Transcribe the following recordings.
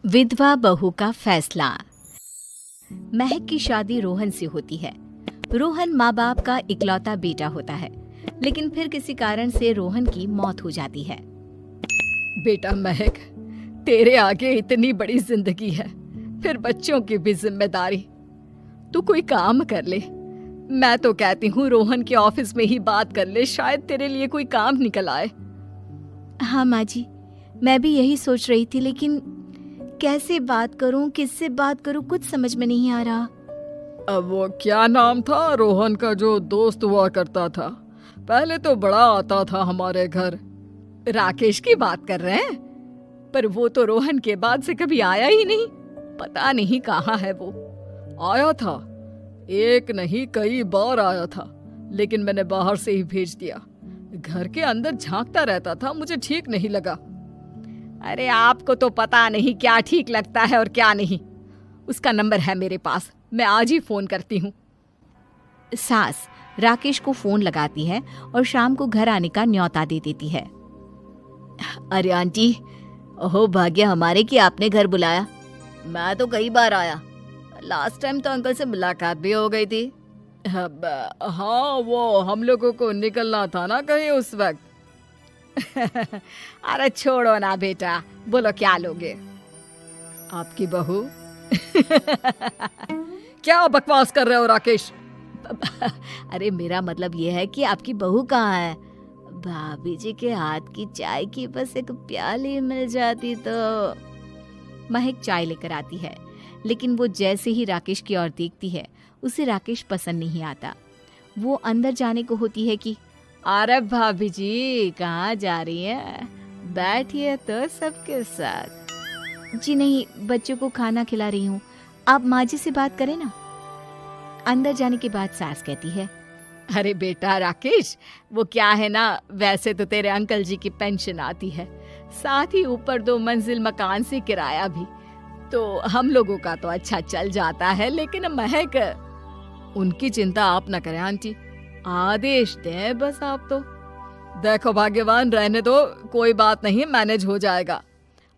विधवा बहू का फैसला। महक की शादी रोहन से होती है। रोहन माँ बाप का इकलौता बेटा होता है, लेकिन फिर किसी कारण से रोहन की मौत हो जाती है। बेटा महक, तेरे आगे इतनी बड़ी जिंदगी है, फिर बच्चों की भी जिम्मेदारी। तू कोई काम कर ले। मैं तो कहती हूँ रोहन के ऑफिस में ही बात कर ले, शायद तेरे लिए कोई काम निकल आए। हाँ माँ जी, मैं भी यही सोच रही थी, लेकिन कैसे बात करूं, किससे बात करूं, कुछ समझ में नहीं आ रहा। अब वो क्या नाम था रोहन का जो दोस्त हुआ करता था, पहले तो बड़ा आता था हमारे घर। राकेश की बात कर रहे हैं? पर वो तो रोहन के बाद से कभी आया ही नहीं, पता नहीं कहाँ है वो। आया था, एक नहीं कई बार आया था, लेकिन मैंने बाहर से ही भेज दिया। घर के अंदर झांकता रहता था, मुझे ठीक नहीं लगा। अरे आपको तो पता नहीं क्या ठीक लगता है और क्या नहीं। उसका नंबर है मेरे पास, मैं आज ही फोन करती हूँ। सास राकेश को फोन लगाती है और शाम को घर आने का न्योता दे देती है। अरे आंटी, ओहो भाग्य हमारे कि आपने घर बुलाया। मैं तो कई बार आया, लास्ट टाइम तो अंकल से मुलाकात भी हो गई थी। हाँ, वो हम लोगों को निकलना था ना कहीं उस वक्त। अरे छोड़ो ना बेटा, बोलो क्या लोगे? आपकी बहू। क्या बकवास कर रहे हो राकेश? अरे मेरा मतलब ये है कि आपकी बहू कहाँ है? भाभी जी के हाथ की चाय की बस एक प्याली मिल जाती तो। महक चाय लेकर आती है, लेकिन वो जैसे ही राकेश की ओर देखती है, उसे राकेश पसंद नहीं आता। वो अंदर जाने को होती है कि अरे भाभी जी कहाँ जा रही हैं? बैठिए तो सबके साथ। जी नहीं, बच्चों को खाना खिला रही हूँ, आप माँ जी से बात करें ना। अंदर जाने के बाद सास कहती है, अरे बेटा राकेश, वो क्या है ना, वैसे तो तेरे अंकल जी की पेंशन आती है, साथ ही ऊपर 2 मंजिल मकान से किराया भी, तो हम लोगों का तो अच्छा चल जाता है। लेकिन महक, उनकी चिंता आप न करें आंटी, आदेश दें बस आप तो। देखो भाग्यवान, रहने दो, कोई बात नहीं, मैनेज हो जाएगा।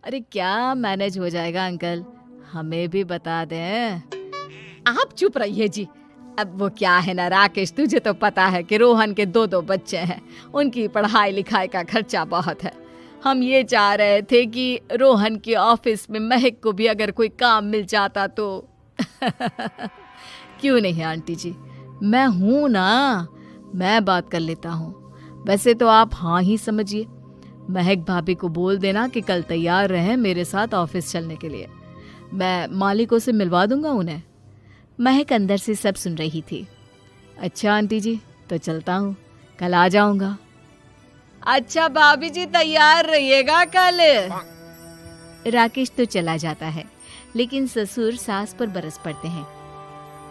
अरे क्या मैनेज हो जाएगा अंकल, हमें भी बता दें। आप चुप रहिए जी। अब वो क्या है ना राकेश, तुझे तो पता है कि रोहन के 2 बच्चे हैं, उनकी पढ़ाई लिखाई का खर्चा बहुत है। हम ये चाह रहे थे कि रोहन के ऑफिस में महक को भी अगर कोई काम मिल जाता तो। क्यों नहीं आंटी जी, मैं हूं ना, मैं बात कर लेता हूँ। वैसे तो आप हाँ ही समझिए। महक भाभी को बोल देना कि कल तैयार रहें मेरे साथ ऑफिस चलने के लिए, मैं मालिकों से मिलवा दूंगा उन्हें। महक अंदर से सब सुन रही थी। अच्छा आंटी जी, तो चलता हूँ, कल आ जाऊंगा। अच्छा भाभी जी, तैयार रहिएगा कल। राकेश तो चला जाता है, लेकिन ससुर सास पर बरस पड़ते हैं।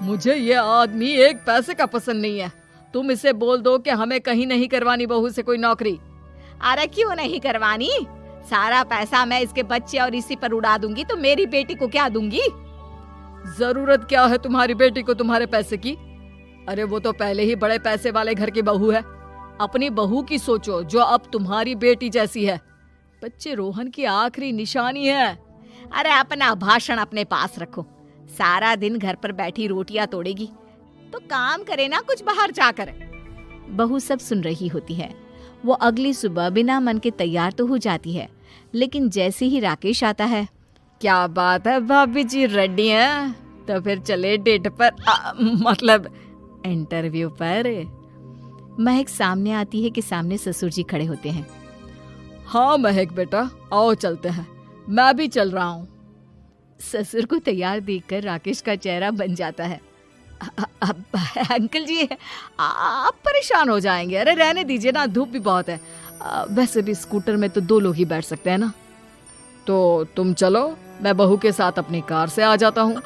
मुझे ये आदमी एक पैसे का पसंद नहीं है। तुम इसे बोल दो कि हमें कहीं नहीं करवानी बहू से कोई नौकरी। अरे क्यों नहीं करवानी? सारा पैसा मैं इसके बच्चे और इसी पर उड़ा दूंगी, तो मेरी बेटी को क्या दूंगी? जरूरत क्या है तुम्हारी बेटी को तुम्हारे पैसे की? अरे वो तो पहले ही बड़े पैसे वाले घर की बहू है। अपनी बहू की सोचो जो अब तुम्हारी बेटी जैसी है। बच्चे रोहन की आखिरी निशानी है। अरे अपना भाषण अपने पास रखो। सारा दिन घर पर बैठी रोटियां तोड़ेगी, तो काम करे ना कुछ बाहर जाकर। बहू सब सुन रही होती है। वो अगली सुबह बिना मन के तैयार तो हो जाती है, लेकिन जैसे ही राकेश आता है, क्या बात है भाभी जी, रेडी हैं? तो फिर चले डेट पर, मतलब इंटरव्यू पर। महक सामने आती है कि सामने ससुर जी खड़े होते हैं। हाँ महक बेटा, आओ चलते हैं, मैं भी चल रहा हूँ। ससुर को तैयार देखकर राकेश का चेहरा बन जाता है। अंकल जी, आप परेशान हो जाएंगे। अरे रहने दीजिए ना, धूप भी बहुत है। वैसे भी स्कूटर में तो 2 लोग ही बैठ सकते हैं ना। तो तुम चलो, मैं बहू के साथ अपनी कार से आ जाता हूँ।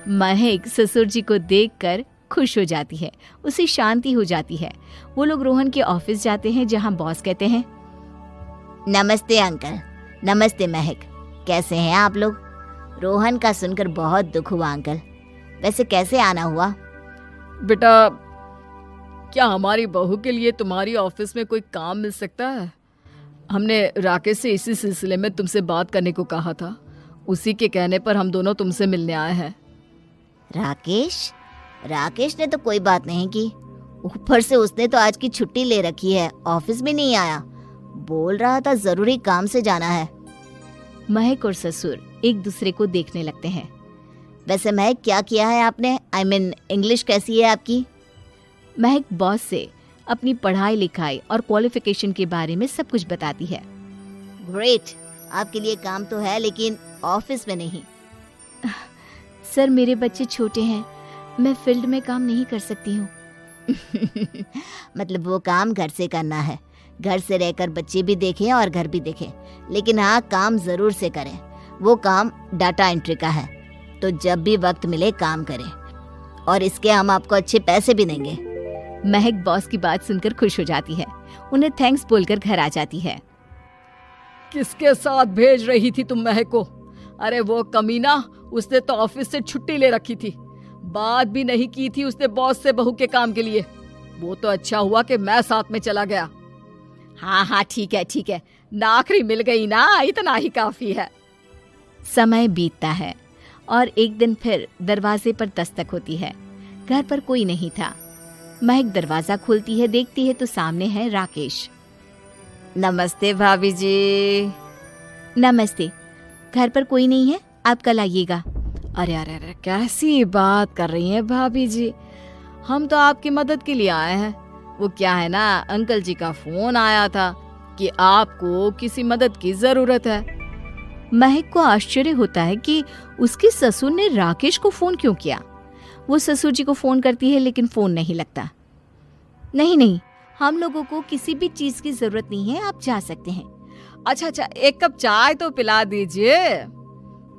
महक ससुर जी को देखकर खुश हो जाती है, उसे शांति हो जाती है। वो लोग रोहन के ऑफिस जाते हैं, जहाँ बॉस कहते हैं, नमस्ते अंकल। नमस्ते महक, कैसे हैं आप लोग? रोहन का सुनकर बहुत दुख हुआ अंकल, वैसे कैसे आना हुआ? बेटा, क्या हमारी बहू के लिए तुम्हारी ऑफिस में कोई काम मिल सकता है? हमने राकेश से इसी सिलसिले में तुमसे बात करने को कहा था। उसी के कहने पर हम दोनों तुमसे मिलने आए हैं। राकेश ने तो कोई बात नहीं की, ऊपर से उसने तो आज की छुट्टी ले रखी है, ऑफिस भी नहीं आया। बोल रहा था जरूरी काम से जाना है। महक और ससुर एक दूसरे को देखने लगते हैं। वैसे महक, क्या किया है आपने? इंग्लिश कैसी है आपकी? महक बॉस से अपनी पढ़ाई लिखाई और क्वालिफिकेशन के बारे में सब कुछ बताती है। ग्रेट, आपके लिए काम तो है लेकिन ऑफिस में नहीं। सर, मेरे बच्चे छोटे हैं, मैं फील्ड में काम नहीं कर सकती हूँ। मतलब वो काम घर से करना है, घर से रहकर बच्चे भी देखें और घर भी देखें, लेकिन हाँ, काम जरूर से करें। वो काम डाटा एंट्री का है, तो जब भी वक्त मिले काम करें, और इसके हम आपको अच्छे पैसे भी देंगे। महक बॉस की बात सुनकर खुश हो जाती है, उन्हें थैंक्स बोलकर घर आ जाती है। किसके साथ भेज रही थी तुम महक को? अरे वो कमीना, उसने तो ऑफिस से छुट्टी ले रखी थी, बात भी नहीं की थी उसने बॉस से बहू के काम के लिए। वो तो अच्छा हुआ कि मैं साथ में चला गया। हाँ, ठीक है, नौकरी मिल गई ना, इतना ही काफी है। समय बीतता है और एक दिन फिर दरवाजे पर दस्तक होती है। घर पर कोई नहीं था। महक दरवाजा खोलती है, देखती है तो सामने है राकेश। नमस्ते भाभी जी। नमस्ते, घर पर कोई नहीं है, आप कल आइएगा। अरे कैसी बात कर रही हैं भाभी जी, हम तो आपकी मदद के लिए आए हैं। वो क्या है ना, अंकल जी का फोन आया था कि आपको किसी मदद की जरूरत है। महक को आश्चर्य होता है कि उसके ससुर ने राकेश को फोन क्यों किया। वो ससुर जी को फोन करती है लेकिन फोन नहीं लगता। नहीं, हम लोगों को किसी भी चीज की जरूरत नहीं है, आप जा सकते हैं। अच्छा, एक कप चाय तो पिला दीजिए।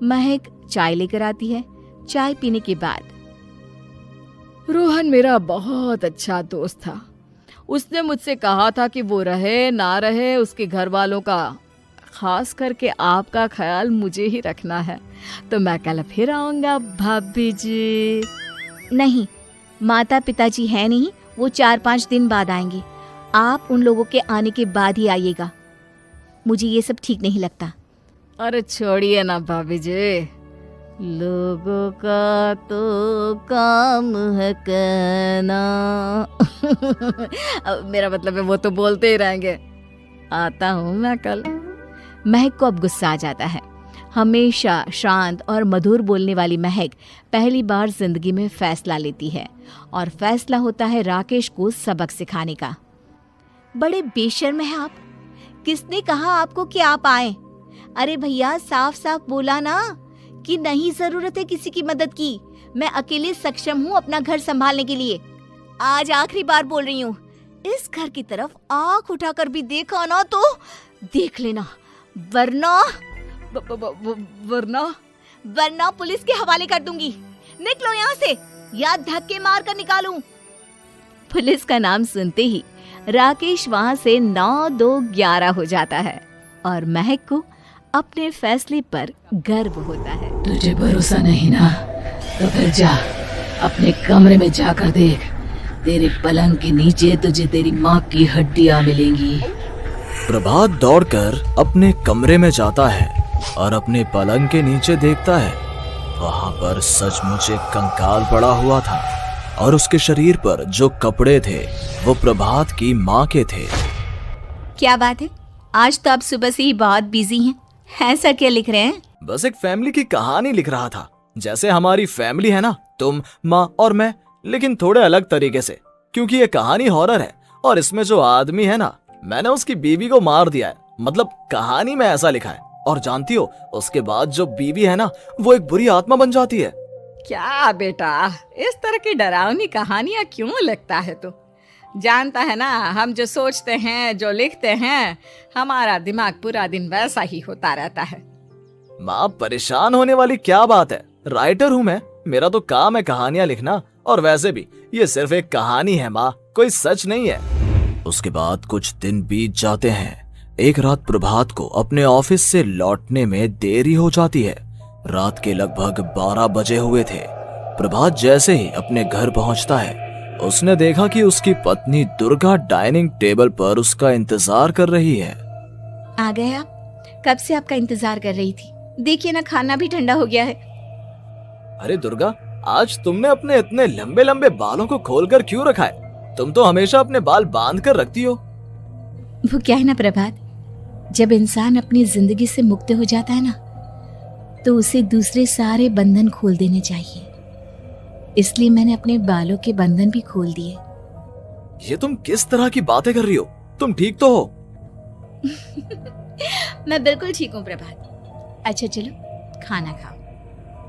महक चाय लेकर आती है। चाय पीने के बाद, रोहन मेरा बहुत अच्छा दोस्त था, उसने मुझसे कहा था कि वो रहे ना रहे, उसके घर वालों का, खास करके आपका ख्याल मुझे ही रखना है, तो मैं कल फिर आऊंगा भाभी जी। नहीं, माता पिताजी है नहीं, वो 4-5 दिन बाद आएंगे। आप उन लोगों के आने के बाद ही आइएगा, मुझे ये सब ठीक नहीं लगता। अरे छोड़िए ना भाभी जी, लोगों का तो काम है कहना। मेरा मतलब है वो तो बोलते ही रहेंगे। आता हूँ मैं कल। महक को अब गुस्सा आ जाता है। हमेशा शांत और मधुर बोलने वाली महक पहली बार जिंदगी में फैसला लेती है, और फैसला होता है राकेश को सबक सिखाने का। बड़े बेशर्म हैं आप, किसने कहा आपको कि आप आए? अरे भैया, साफ साफ बोला ना कि नहीं जरूरत है किसी की मदद की, मैं अकेले सक्षम हूँ अपना घर संभालने के लिए। आज आखिरी बार बोल रही हूँ, इस घर की तरफ आंख उठाकर भी देखा ना तो देख लेना, वरना पुलिस के हवाले कर दूंगी। निकलो यहाँ से, या धक्के मार कर निकालूं। पुलिस का नाम सुनते ही राकेश वहाँ से 9-2-11 हो जाता है, और महक को अपने फैसले पर गर्व होता है। तुझे भरोसा नहीं ना, तो फिर जा अपने कमरे में जाकर देख, तेरे पलंग के नीचे तुझे तेरी माँ की हड्डियाँ मिलेंगी। प्रभात दौड़कर अपने कमरे में जाता है और अपने पलंग के नीचे देखता है। वहां पर सचमुच एक कंकाल पड़ा हुआ था, और उसके शरीर पर जो कपड़े थे वो प्रभात की माँ के थे। क्या बात है, आज तो आप सुबह से ही बहुत बिजी हैं। ऐसा क्या लिख रहे हैं? बस एक फैमिली की कहानी लिख रहा था। जैसे हमारी फैमिली है ना, तुम, माँ और मैं, लेकिन थोड़े अलग तरीके से, क्योंकि ये कहानी हॉरर है और इसमें जो आदमी है ना, मैंने उसकी बीवी को मार दिया है। मतलब कहानी में ऐसा लिखा है। और जानती हो, उसके बाद जो बीवी है ना, वो एक बुरी आत्मा बन जाती है। क्या बेटा, इस तरह की डरावनी कहानियां क्यों लिखता है तू? जानता है ना, हम जो सोचते हैं, जो लिखते हैं, हमारा दिमाग पूरा दिन वैसा ही होता रहता है। माँ, परेशान होने वाली क्या बात है, राइटर हूँ मैं, मेरा तो काम है कहानियां लिखना। और वैसे भी ये सिर्फ एक कहानी है माँ, कोई सच नहीं है। उसके बाद कुछ दिन बीत जाते हैं। एक रात प्रभात को अपने ऑफिस से लौटने में देरी हो जाती है। रात के लगभग 12 बजे हुए थे। प्रभात जैसे ही अपने घर पहुंचता है, उसने देखा कि उसकी पत्नी दुर्गा डाइनिंग टेबल पर उसका इंतजार कर रही है। आ गए आप? कब से आपका इंतजार कर रही थी। देखिए ना, खाना भी ठंडा हो गया है। अरे दुर्गा, आज तुमने अपने इतने लंबे लंबे बालों को खोलकर क्यों रखा है? तुम तो हमेशा अपने बाल बांध कर रखती हो। वो क्या है ना प्रभात, जब इंसान अपनी जिंदगी से मुक्त हो जाता है ना, तो उसे दूसरे सारे बंधन खोल देने चाहिए। इसलिए मैंने अपने बालों के बंधन भी खोल दिए। ये तुम किस तरह की बातें कर रही हो? तुम ठीक तो हो? मैं बिल्कुल ठीक हूँ प्रभात। अच्छा चलो खाना खाओ।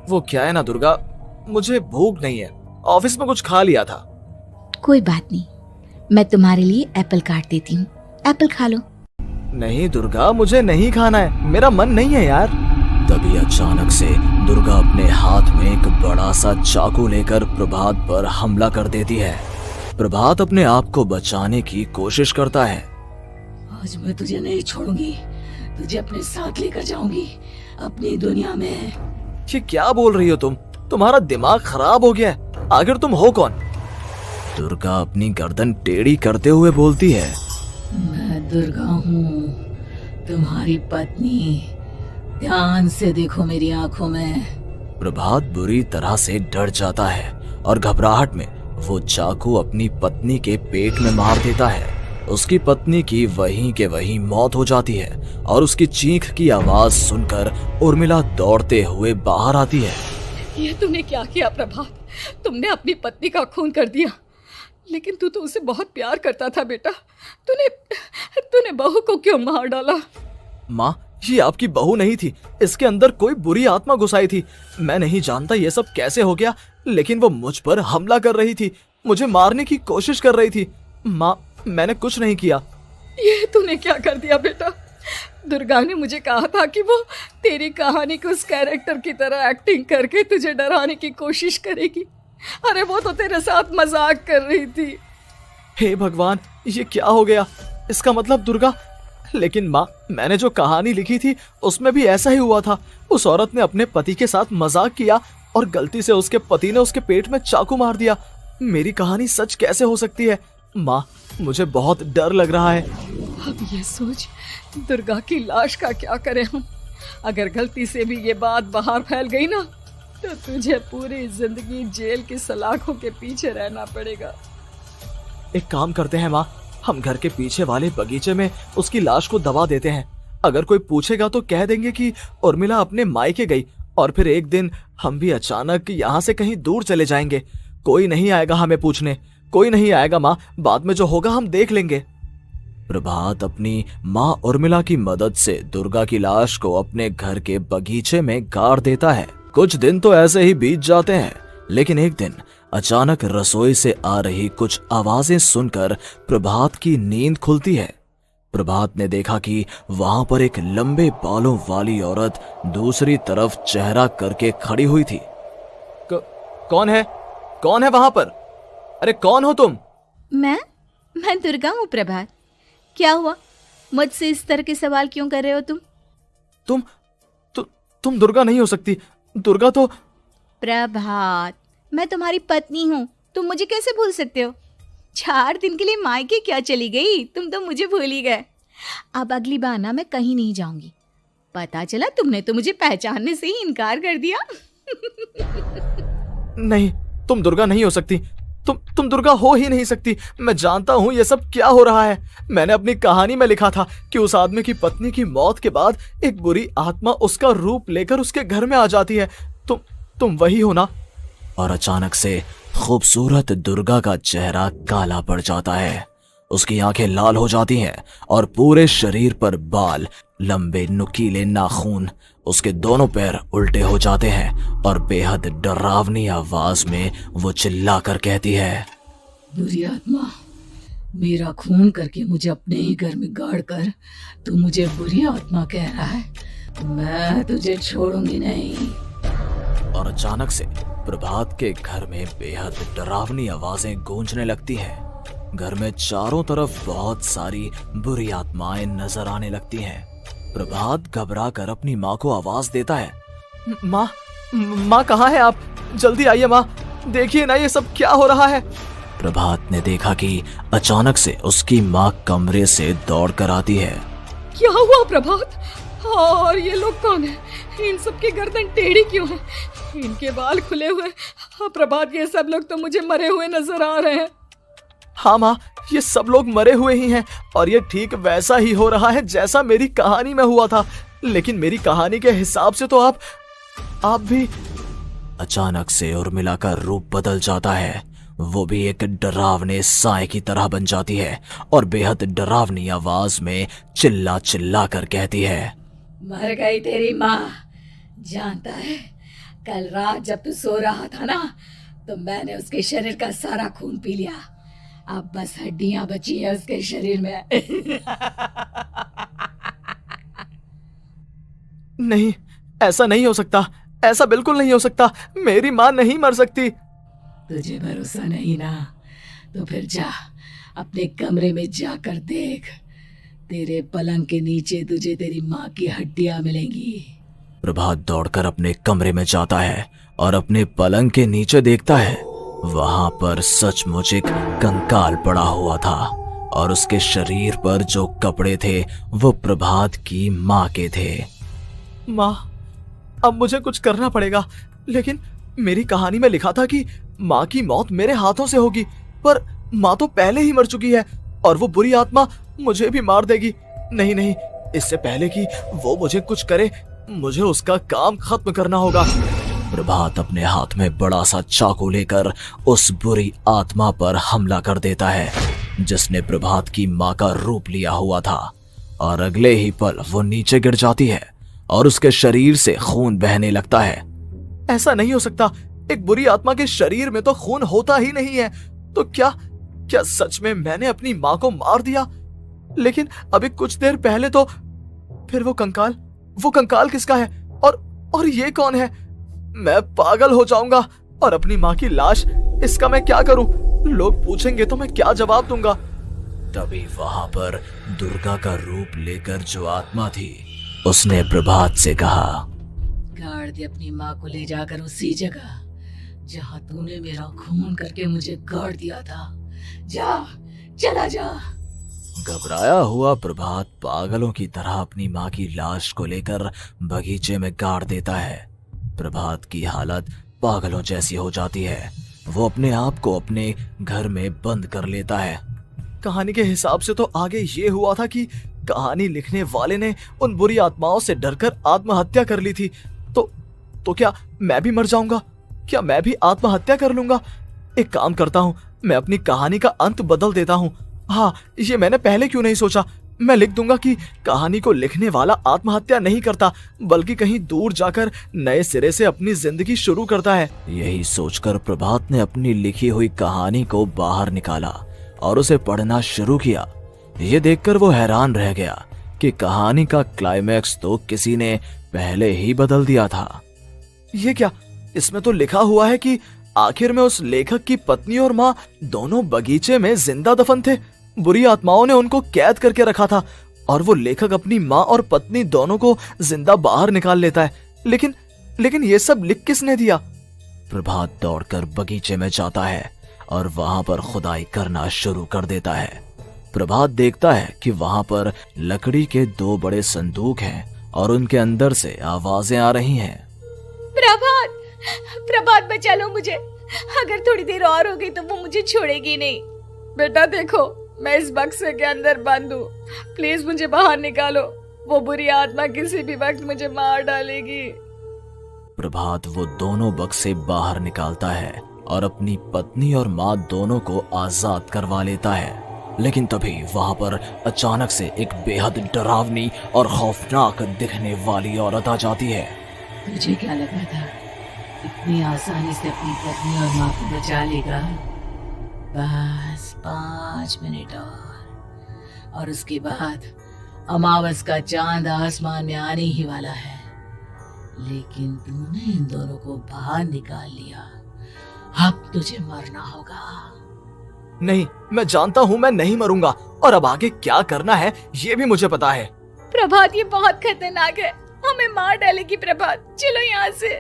वो क्या है ना दुर्गा, मुझे भूख नहीं है, ऑफिस में कुछ खा लिया था। कोई बात नहीं, मैं तुम्हारे लिए एप्पल काट देती हूँ, एप्पल खा लो। नहीं दुर्गा, मुझे नहीं खाना है, मेरा मन नहीं है यार। तभी अचानक से दुर्गा अपने हाथ में एक बड़ा सा चाकू लेकर प्रभात पर हमला कर देती है। प्रभात अपने आप को बचाने की कोशिश करता है। आज मैं तुझे नहीं छोड़ूंगी, तुझे अपने साथ लेकर जाऊंगी अपनी दुनिया में। ये क्या बोल रही हो तुम? तुम्हारा दिमाग खराब हो गया है। आखिर तुम हो कौन? दुर्गा अपनी गर्दन टेढ़ी करते हुए बोलती है, मैं दुर्गा हूँ, तुम्हारी पत्नी। ध्यान से देखो मेरी आंखों में। प्रभात बुरी तरह से डर जाता है और घबराहट में वो चाकू अपनी पत्नी के पेट में मार देता है। उसकी पत्नी की वहीं के वहीं मौत हो जाती है और उसकी चीख की आवाज सुनकर उर्मिला दौड़ते हुए बाहर आती है। ये तूने क्या किया प्रभात? तुमने अपनी पत्नी का खून कर दिया, लेकिन तू तो उसे बहुत प्यार करता था बेटा। तूने बहू को क्यों मार डाला? माँ, ये आपकी बहू नहीं थी, इसके अंदर कोई बुरी आत्मा घुसाई थी। मैं नहीं जानता ये सब कैसे हो गया, लेकिन वो मुझ पर हमला कर रही थी, मुझे मारने की कोशिश कर रही थी। माँ, मैंने कुछ नहीं किया। ये तूने क्या कर दिया बेटा? दुर्गा ने मुझे कहा था कि वो तेरी कहानी को उस कैरेक्टर की तरह एक्टिंग करके तुझे डराने की कोशिश करेगी। अरे वो तो तेरे साथ मजाक कर रही थी। हे भगवान, ये क्या हो गया? इसका मतलब दुर्गा। लेकिन माँ, मैंने जो कहानी लिखी थी उसमें भी ऐसा ही हुआ था। उस औरत ने अपने पति के साथ मजाक किया और गलती से उसके पति ने उसके पेट में चाकू मार दिया। मेरी कहानी सच कैसे हो सकती है? माँ, मुझे बहुत डर लग रहा है। अब ये सोच, दुर्गा की लाश का क्या करें हम? अगर गलती से भी ये बात बाहर फैल गई ना, तो तुझे पूरी जिंदगी जेल की सलाखों के पीछे रहना पड़ेगा। एक काम करते हैं माँ, हम घर के पीछे वाले बगीचे में उसकी लाश को दबा देते हैं। अगर कोई पूछेगा तो कह देंगे कि उर्मिला अपने मायके गई, और फिर एक दिन हम भी अचानक यहाँ से कहीं दूर चले जाएंगे। कोई नहीं आएगा हमें पूछने, कोई नहीं आएगा माँ, बाद में जो होगा हम देख लेंगे। प्रभात अपनी माँ उर्मिला की मदद से दुर्गा की लाश को अपने घर के बगीचे में गाड़ देता है। कुछ दिन तो ऐसे ही बीत जाते हैं, लेकिन एक दिन अचानक रसोई से आ रही कुछ आवाजें सुनकर प्रभात की नींद खुलती है। प्रभात ने देखा कि वहां पर एक लंबे बालों वाली औरत दूसरी तरफ चेहरा करके खड़ी हुई थी। कौन है? कौन है वहां पर? अरे कौन हो तुम? मैं दुर्गा हूँ प्रभात। क्या हुआ? मुझसे इस तरह के सवाल क्यों कर रहे हो तुम? तुम दुर्गा नहीं हो सकती। दुर्गा तो... प्रभात, मैं तुम्हारी पत्नी हूँ, तुम मुझे कैसे भूल सकते हो? 4 दिन के लिए मायके क्या चली गई? तुम तो मुझे भूल ही गए। अब अगली बार ना मैं कहीं नहीं जाऊंगी। पता चला तुमने तो मुझे पहचानने से ही इनकार कर दिया। नहीं, तुम दुर्गा नहीं हो सकती। तुम दुर्गा हो ही नहीं सकती। मैं जानता हूँ ये सब क्या हो रहा है। मैंने अपनी कहानी में लिखा था कि उस आदमी की पत्नी की मौत के बाद एक बुरी आत्मा उसका रूप लेकर उसके घर में आ जाती है। तुम वही हो ना? और अचानक से खूबसूरत दुर्गा का चेहरा काला पड़ जाता है। उसकी आंखें लाल हो जाती हैं और पूरे शरीर पर बाल, लंबे नुकीले नाखून, उसके दोनों पैर उल्टे हो जाते हैं और बेहद डरावनी आवाज में वो चिल्लाकर कहती है, बुरी आत्मा, मेरा खून करके मुझे अपने ही घर में गाड़ कर तू मुझे बुरी आत्मा कह रहा है? मैं तुझे छोड़ूंगी नहीं। और अचानक से प्रभात के घर में बेहद डरावनी आवाजें गूंजने लगती हैं। घर में चारों तरफ बहुत सारी बुरी आत्माएं नजर आने लगती हैं। प्रभात घबरा कर अपनी माँ को आवाज देता है, माँ कहाँ है आप? जल्दी आइए माँ, देखिए ना ये सब क्या हो रहा है। प्रभात ने देखा कि अचानक से उसकी माँ कमरे से दौड़ कर आती है। क्या हुआ प्रभात? और ये लोग कौन है? इन सब की गर्दन टेढ़ी क्यों है? इनके बाल खुले हुए। प्रभात, ये सब लोग तो मुझे मरे हुए नजर आ रहे हैं। हाँ माँ, ये सब लोग मरे हुए ही हैं और ये ठीक वैसा ही हो रहा है जैसा मेरी कहानी में हुआ था। लेकिन मेरी कहानी के हिसाब से तो आप भी। अचानक से उर्मिला का रूप बदल जाता है। वो भी एक डरावने साए की तरह बन जाती है और बेहद डरावनी आवाज में चिल्ला चिल्ला कर कहती है, मर गई तेरी माँ। जानता है, कल रात जब तू सो रहा था ना, तो मैंने उसके शरीर का सारा खून पी लिया। अब बस हड्डियां बची है उसके शरीर में। नहीं, ऐसा नहीं हो सकता, ऐसा बिल्कुल नहीं हो सकता। मेरी माँ नहीं मर सकती। तुझे भरोसा नहीं ना, तो फिर जा अपने कमरे में जाकर देख। तेरे पलंग के नीचे तुझे तेरी माँ की हड्डियां मिलेंगी। प्रभात दौड़कर अपने कमरे में जाता है और अपने पलंग के नीचे देखता है। वहां पर सचमुच एक कंकाल पड़ा हुआ था और उसके शरीर पर जो कपड़े थे वो प्रभात की माँ के थे। माँ, अब मुझे कुछ करना पड़ेगा। लेकिन मेरी कहानी में लिखा था कि माँ की मौत मेरे हाथों से होगी, पर माँ तो पहले ही मर चुकी है और वो बुरी आत्मा मुझे भी मार देगी। नहीं नहीं, इससे पहले कि वो मुझे कुछ करे, मुझे उसका काम खत्म करना होगा। प्रभात अपने हाथ में बड़ा सा चाकू लेकर उस बुरी आत्मा पर हमला कर देता है जिसने प्रभात की माँ का रूप लिया हुआ था, और अगले ही पल वो नीचे गिर जाती है और उसके शरीर से खून बहने लगता है। ऐसा नहीं हो सकता, एक बुरी आत्मा के शरीर में तो खून होता ही नहीं है। तो क्या सच में मैंने अपनी माँ को मार दिया? लेकिन अभी कुछ देर पहले तो फिर वो कंकाल किसका है? और ये कौन है? मैं पागल हो जाऊंगा। और अपनी माँ की लाश, इसका मैं क्या करूं? लोग पूछेंगे तो मैं क्या जवाब दूंगा? तभी वहां पर दुर्गा का रूप लेकर जो आत्मा थी उसने प्रभात से कहा, गाड़ दे अपनी माँ को ले जाकर उसी जगह जहाँ तूने मेरा खून करके मुझे गाड़ दिया था। जा, चला जा। घबराया हुआ प्रभात पागलों की तरह अपनी माँ की लाश को लेकर बगीचे में गाड़ देता है। प्रभात की हालत पागलों जैसी हो जाती है। वो अपने आप को अपने घर में बंद कर लेता है। कहानी के हिसाब से तो आगे ये हुआ था कि कहानी लिखने वाले ने उन बुरी आत्माओं से डरकर आत्महत्या कर ली थी। तो क्या मैं भी मर जाऊंगा? क्या मैं भी आत्महत्या कर लूंगा? एक काम करता हूँ, मैं अपनी कहानी का अंत बदल देता हूँ। हाँ, ये मैंने पहले क्यों नहीं सोचा। मैं लिख दूंगा कि कहानी को लिखने वाला आत्महत्या नहीं करता, बल्कि कहीं दूर जाकर नए सिरे से अपनी जिंदगी शुरू करता है। यही सोचकर प्रभात ने अपनी लिखी हुई कहानी को बाहर निकाला और उसे पढ़ना शुरू किया। ये देखकर वो हैरान रह गया कि कहानी का क्लाइमैक्स तो किसी ने पहले ही बदल दिया था। ये क्या? इसमें तो लिखा हुआ है कि आखिर में उस लेखक की पत्नी और माँ दोनों बगीचे में जिंदा दफन थे। बुरी आत्माओं ने उनको कैद करके रखा था और वो लेखक अपनी माँ और पत्नी दोनों को जिंदा बाहर निकाल लेता है। लेकिन ये सब लिख किसने दिया? प्रभात दौड़कर बगीचे में जाता है और वहां पर खुदाई करना शुरू कर देता है। प्रभात देखता है कि वहां पर लकड़ी के 2 बड़े संदूक हैं और उनके अंदर से आवाजें आ रही हैं। प्रभात बचा लो मुझे। अगर थोड़ी देर और हो गई तो वो मुझे छोड़ेगी नहीं। बेटा देखो, मैं इस बक्से के अंदर बंद हूँ। प्लीज मुझे बाहर निकालो। वो बुरी आत्मा किसी भी वक्त मुझे मार डालेगी। प्रभात वो दोनों बक्से बाहर निकालता है और अपनी पत्नी और माँ दोनों को आजाद करवा लेता है। लेकिन तभी वहां पर अचानक से एक बेहद डरावनी और खौफनाक दिखने वाली औरत आ जाती है। तुझे क्या लगा था इतनी आसानी से अपनी पत्नी और माँ को बचा लेगा? बस 5 मिनट और उसके बाद अमावस का चांद आसमान में आने ही वाला है। लेकिन तूने इन दोनों को बाहर निकाल लिया। अब तुझे मरना होगा। नहीं, मैं जानता हूँ मैं नहीं मरूंगा और अब आगे क्या करना है ये भी मुझे पता है। प्रभात, ये बहुत खतरनाक है, हमें मार डालेगी। प्रभात, चलो यहाँ से।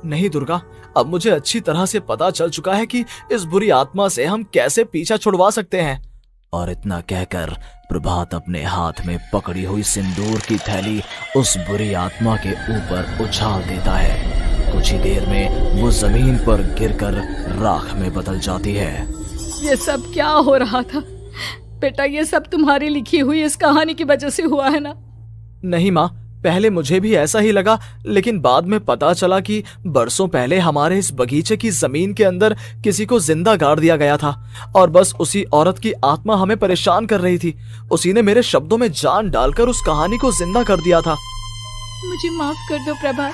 नहीं दुर्गा, अब मुझे अच्छी तरह से पता चल चुका है कि इस बुरी आत्मा से हम कैसे पीछा छुड़वा सकते हैं। और इतना कहकर प्रभात अपने हाथ में पकड़ी हुई सिंदूर की थैली उस बुरी आत्मा के ऊपर उछाल देता है। कुछ ही देर में वो जमीन पर गिरकर राख में बदल जाती है। ये सब क्या हो रहा था बेटा? ये सब तुम्हारी लिखी हुई इस कहानी की वजह से हुआ है ना? नहीं माँ, पहले मुझे भी ऐसा ही लगा, लेकिन बाद में पता चला कि बरसों पहले हमारे इस बगीचे की जमीन के अंदर किसी को जिंदा गाड़ दिया गया था और बस उसी औरत की आत्मा हमें परेशान कर रही थी। उसी ने मेरे शब्दों में जान डालकर उस कहानी को जिंदा कर दिया था। मुझे माफ कर दो प्रभात,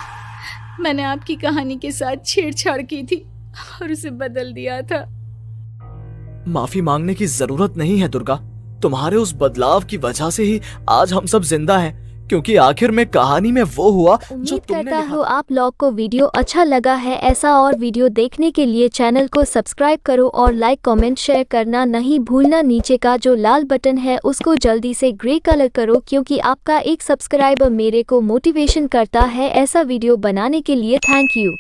मैंने आपकी कहानी के साथ छेड़छाड़ की थी और उसे बदल दिया था। माफी मांगने की जरूरत नहीं है दुर्गा। तुम्हारे उस बदलाव की वजह से ही आज हम सब जिंदा हैं, क्योंकि आखिर में कहानी में वो हुआ जो उम्मीद तुमने करता लिखा। हूँ आप लोग को वीडियो अच्छा लगा है। ऐसा और वीडियो देखने के लिए चैनल को सब्सक्राइब करो और लाइक कमेंट शेयर करना नहीं भूलना। नीचे का जो लाल बटन है उसको जल्दी से ग्रे कलर करो, क्योंकि आपका एक सब्सक्राइबर मेरे को मोटिवेशन करता है ऐसा वीडियो बनाने के लिए। Thank you.